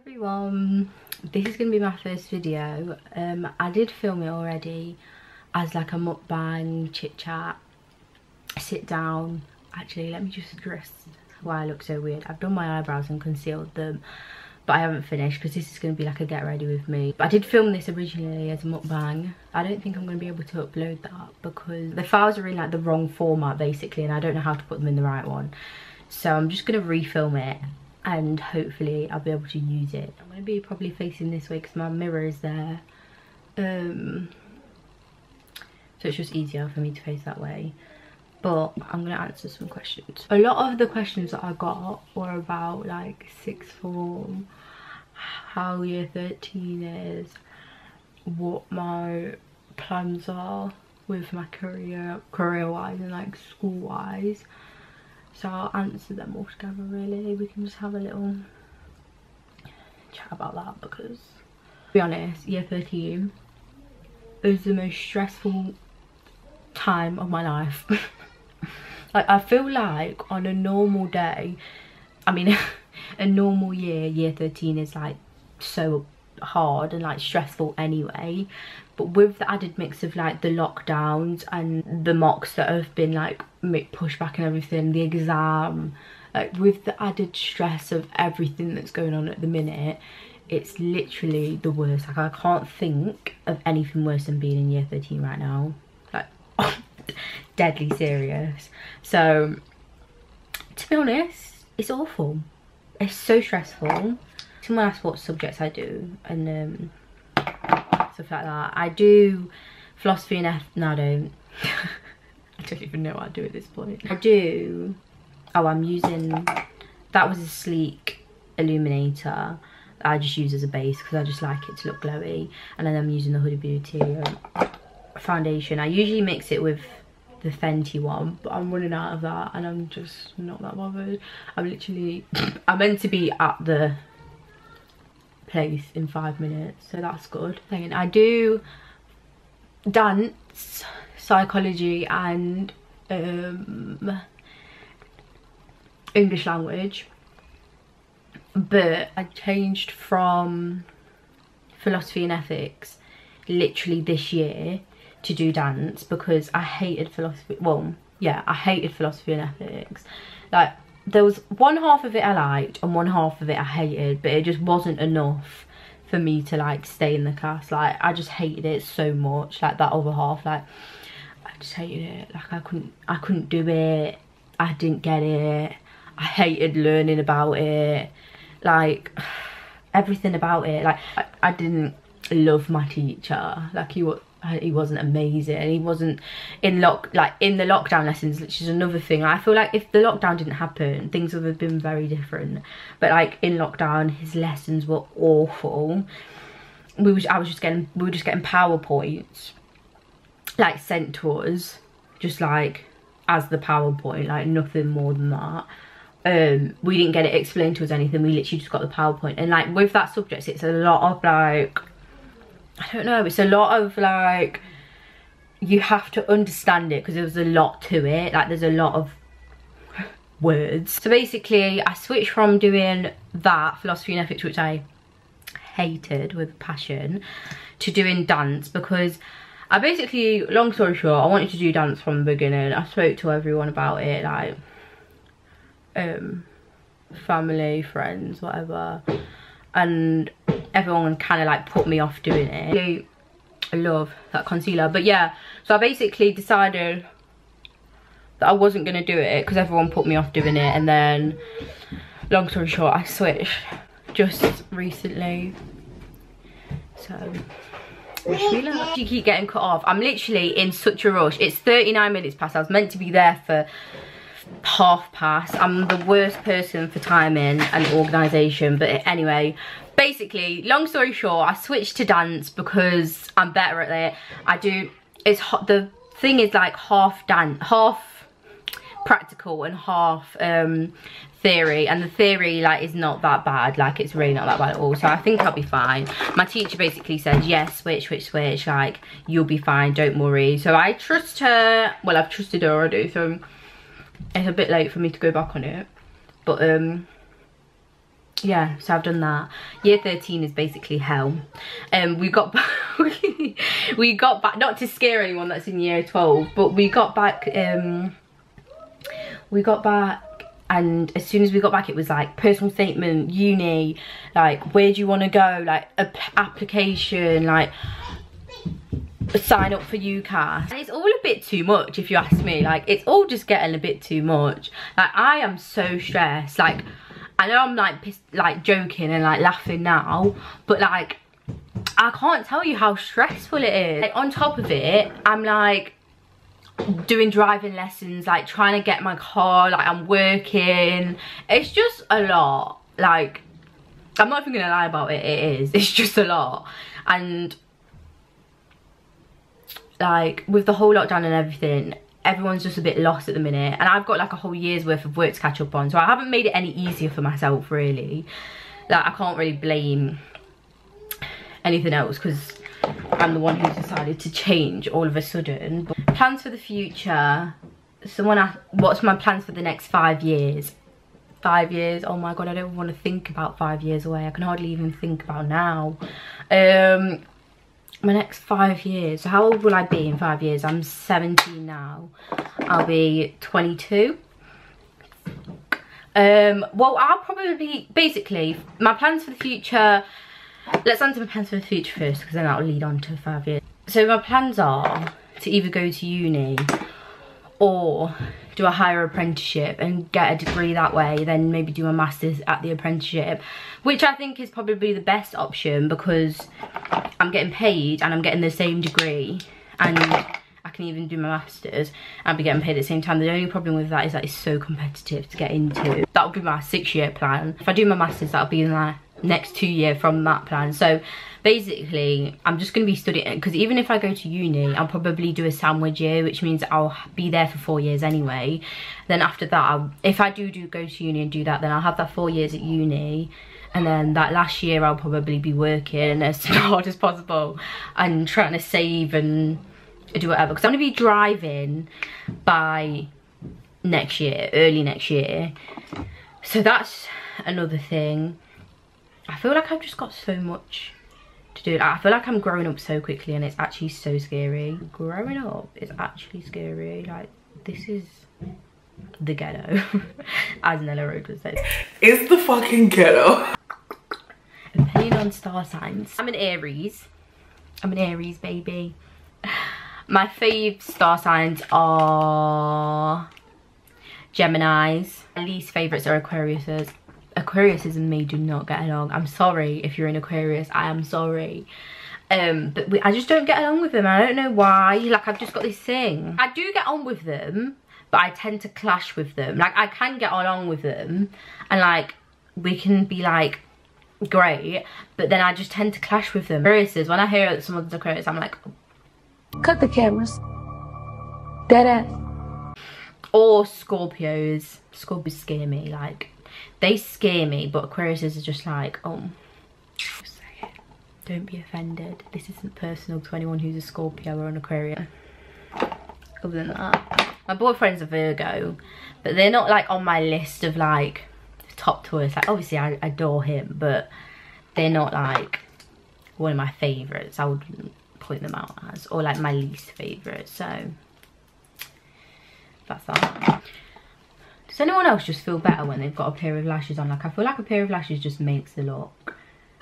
Everyone, this is gonna be my first video. I did film it already as like a mukbang, chit chat, sit down. Actually, let me just address why I look so weird. I've done my eyebrows and concealed them, but I haven't finished because this is gonna be like a get ready with me. But I did film this originally as a mukbang. I don't think I'm gonna be able to upload that because the files are in like the wrong format basically, and I don't know how to put them in the right one. So I'm just gonna refilm it and hopefully I'll be able to use it. I'm gonna be probably facing this way because my mirror is there, so it's just easier for me to face that way. But I'm gonna answer some questions. A lot of the questions that I got were about like sixth form, how year 13 is, what my plans are with my career wise and like school wise. So I'll answer them all together really. We can just have a little chat about that because, to be honest, year 13 is the most stressful time of my life. Like, I feel like on a normal day, I mean a normal year 13 is like so hard and like stressful anyway, but with the added mix of like the lockdowns and the mocks that have been like pushed back and everything, the exam, like with the added stress of everything that's going on at the minute, it's literally the worst. Like, I can't think of anything worse than being in year 13 right now, like deadly serious. So to be honest, it's awful, it's so stressful. Someone asked what subjects I do and stuff like that. I do philosophy and no, I don't. I don't even know what I do at this point. I do, oh, I'm using, that was a sleek illuminator that I just use as a base because I just like it to look glowy. And then I'm using the Huda Beauty foundation. I usually mix it with the Fenty one, but I'm running out of that and I'm just not that bothered. I'm literally, I'm meant to be at the place in 5 minutes, so that's good. And I do dance, psychology and English language, but I changed from philosophy and ethics literally this year to do dance because I hated philosophy. Well, yeah, I hated philosophy and ethics. Like, there was one half of it I liked and one half of it I hated, but it just wasn't enough for me to like stay in the class. Like, I just hated it so much. Like, that other half, like, I just hated it. Like, I couldn't do it. I didn't get it. I hated learning about it. Like, everything about it. Like, I didn't love my teacher. Like, he wasn't amazing. He wasn't in the lockdown lessons, which is another thing. I feel like if the lockdown didn't happen, things would have been very different. But like, in lockdown, his lessons were awful. We were just getting PowerPoints like sent to us, just like as the PowerPoint, like nothing more than that. We didn't get it explained to us anything. We literally just got the PowerPoint. And like, with that subject, it's a lot of like, I don't know, it's a lot of like, you have to understand it because there's a lot to it. Like, there's a lot of words. So basically, I switched from doing that, philosophy and ethics, which I hated with passion, to doing dance because I basically, long story short, I wanted to do dance from the beginning. I spoke to everyone about it, like family, friends, whatever, and everyone kind of like put me off doing it. I love that concealer, but yeah, so I basically decided that I wasn't gonna do it because everyone put me off doing it, and then long story short, I switched just recently. So wish me luck. You keep getting cut off. I'm literally in such a rush. It's 39 minutes past. I was meant to be there for 1:30. I'm the worst person for timing and organisation, but anyway, basically, long story short, I switched to dance because I'm better at it. The thing is like half practical and half theory, and the theory like is not that bad. Like, it's really not that bad at all, so I think I'll be fine. My teacher basically said, yes, switch, like, you'll be fine, don't worry. So I trust her. Well, I've trusted her already, so it's a bit late for me to go back on it, but yeah, so I've done that. Year 13 is basically hell. We got back, we got back, not to scare anyone that's in year 12, but we got back, and as soon as we got back, it was like personal statement, uni, like where do you want to go, like application, like sign up for UCAS. And it's all a bit too much, if you ask me. Like, it's all just getting a bit too much. Like, I am so stressed. Like, I know I'm like joking and like laughing now, but like I can't tell you how stressful it is. Like, on top of it, I'm like doing driving lessons, like trying to get my car, like I'm working. It's just a lot. Like, I'm not even gonna lie about it, it's just a lot. And like with the whole lockdown and everything, everyone's just a bit lost at the minute, and I've got like a whole year's worth of work to catch up on, so I haven't made it any easier for myself, really. Like, I can't really blame anything else because I'm the one who's decided to change all of a sudden. But plans for the future, someone asked what's my plans for the next 5 years. 5 years, oh my god, I don't want to think about 5 years away. I can hardly even think about now. My next 5 years, so how old will I be in 5 years? I'm 17 now. I'll be 22. Well, I'll probably, basically, my plans for the future, let's answer my plans for the future first, because then that'll lead on to 5 years. So my plans are to either go to uni or do a higher apprenticeship and get a degree that way, then maybe do a master's at the apprenticeship, which I think is probably the best option because I'm getting paid and I'm getting the same degree, and I can even do my master's and be getting paid at the same time. The only problem with that is that it's so competitive to get into. That would be my 6-year plan. If I do my master's, that'll be in the next 2 years from that plan. So basically, I'm just going to be studying, because even if I go to uni, I'll probably do a sandwich year, which means I'll be there for 4 years anyway. Then after that, if I do go to uni and do that, then I'll have that 4 years at uni, and then that last year I'll probably be working as hard as possible and trying to save and do whatever, because I'm going to be driving by next year, early next year. So that's another thing. I feel like I've just got so much to do. I feel like I'm growing up so quickly, and it's actually so scary. Growing up is actually scary. Like, this is the ghetto, as Nella Road would say. It's the fucking ghetto. Opinion on star signs. I'm an Aries. I'm an Aries, baby. My fave star signs are Geminis. My least favourites are Aquariuses. Aquariuses and me do not get along. I'm sorry if you're an Aquarius, I am sorry. But I just don't get along with them. I don't know why. Like, I've just got this thing. I do get on with them, but I tend to clash with them. Like, I can get along with them, and like, we can be like, great, but then I just tend to clash with them. Aquariuses, when I hear that someone's Aquarius, I'm like, cut the cameras. Dead ass. Or Scorpios. Scorpios scare me. Like, they scare me, but Aquariuses are just like, oh, say it. Don't be offended. This isn't personal to anyone who's a Scorpio or an Aquarius. Other than that, my boyfriend's a Virgo, but they're not like on my list of like top tourists. Like, obviously I adore him, but they're not like one of my favourites. I wouldn't point them out as, or like my least favourite. So that's that. Does anyone else just feel better when they've got a pair of lashes on? Like, I feel like a pair of lashes just makes the look.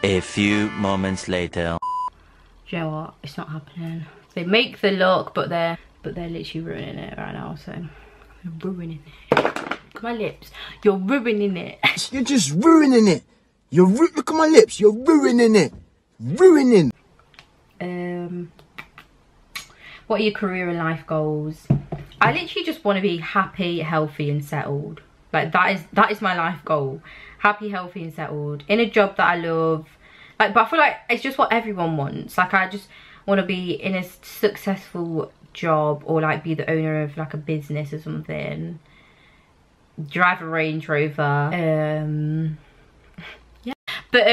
A few moments later. Do you know what? It's not happening. They make the look, but they're literally ruining it right now. So they're ruining it. Look at my lips. You're ruining it. You're just ruining it. Look at my lips. You're ruining it. Ruining. What are your career and life goals? I literally just want to be happy, healthy and settled. Like, that is my life goal. Happy, healthy and settled. In a job that I love. Like, but I feel like it's just what everyone wants. Like, I just want to be in a successful job, or like be the owner of like a business or something. Drive a Range Rover. Yeah. But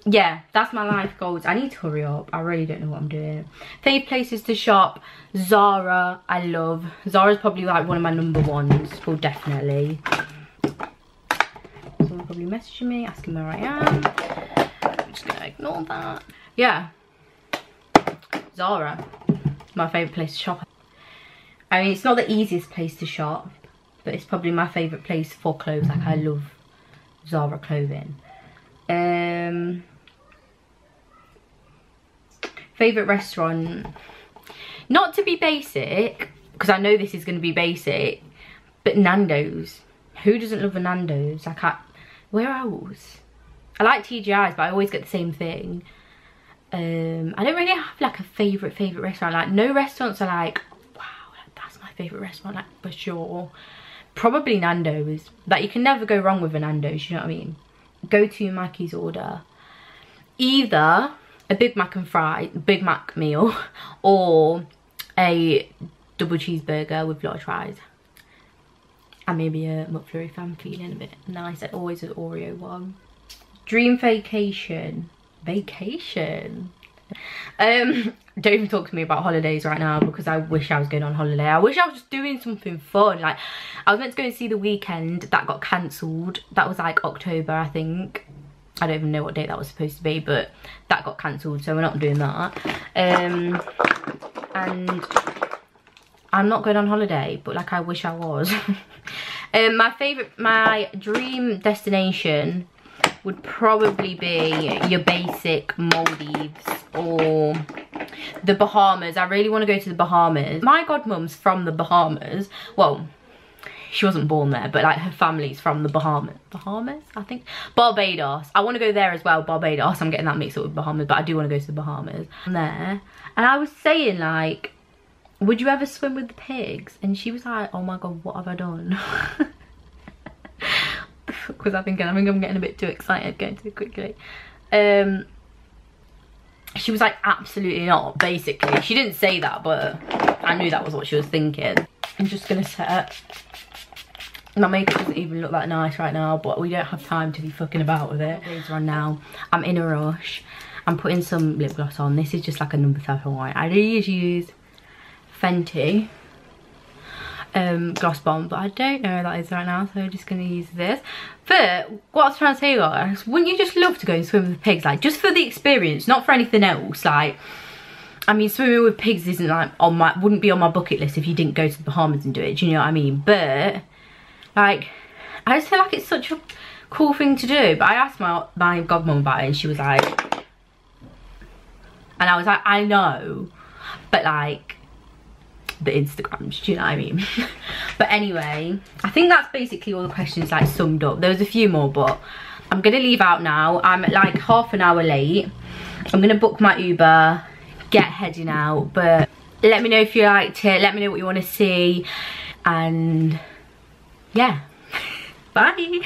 yeah, that's my life goals. I need to hurry up. I really don't know what I'm doing. Fave places to shop. Zara, I love. Zara's probably like one of my number ones. Well, definitely. Someone from probably messaging me, asking where I am. I'm just gonna ignore that. Yeah. Zara, my favourite place to shop. I mean, it's not the easiest place to shop, but it's probably my favourite place for clothes. Like, I love Zara clothing. Favourite restaurant? Not to be basic, because I know this is going to be basic, but Nando's. Who doesn't love a Nando's? Like, where else? I like TGI's, but I always get the same thing. I don't really have like a favourite restaurant. Like, no restaurants are like, wow, that's my favourite restaurant, like, for sure. Probably Nando's. Like, you can never go wrong with a Nando's, you know what I mean? Go to Mackey's order. Either a Big Mac meal, or a double cheeseburger with a lot of fries. And maybe a McFlurry if I'm feeling a bit nice. I always an Oreo one. Dream vacation. Don't even talk to me about holidays right now, because I wish I was going on holiday. I wish I was just doing something fun. Like, I was meant to go and see The Weeknd. That got cancelled. That was like October, I think. I don't even know what date that was supposed to be, but that got cancelled, so we're not doing that. And I'm not going on holiday, but like, I wish I was. My dream destination would probably be your basic Maldives or the Bahamas. I really want to go to the Bahamas. My godmum's from the Bahamas. Well, she wasn't born there, but like, her family's from the Bahamas, I think. Barbados. I want to go there as well, Barbados. I'm getting that mixed up with Bahamas, but I do want to go to the Bahamas. I'm there, and I was saying, like, would you ever swim with the pigs? And she was like, oh my god, what have I done? Because I think I'm getting a bit too excited, going too quickly. She was like, absolutely not, basically. She didn't say that, but I knew that was what she was thinking. I'm just gonna set. My makeup doesn't even look that nice right now, but we don't have time to be fucking about with it. Days are on now. I'm in a rush. I'm putting some lip gloss on. This is just like a number 7 white. I usually use Fenty gloss bomb, but I don't know where that is right now, so I'm just gonna use this. But what I was trying to say, guys, wouldn't you just love to go and swim with the pigs? Like, just for the experience, not for anything else. Like, I mean, swimming with pigs isn't like wouldn't be on my bucket list if you didn't go to the Bahamas and do it, do you know what I mean? But like, I just feel like it's such a cool thing to do. But I asked my godmum about it, and she was like, and I was like, I know, but like, the Instagrams, do you know what I mean? But anyway, I think that's basically all the questions like summed up. There was a few more, but I'm gonna leave out now. I'm like half an hour late. I'm gonna book my Uber, get heading out. But let me know if you liked it, let me know what you want to see, and yeah. Bye.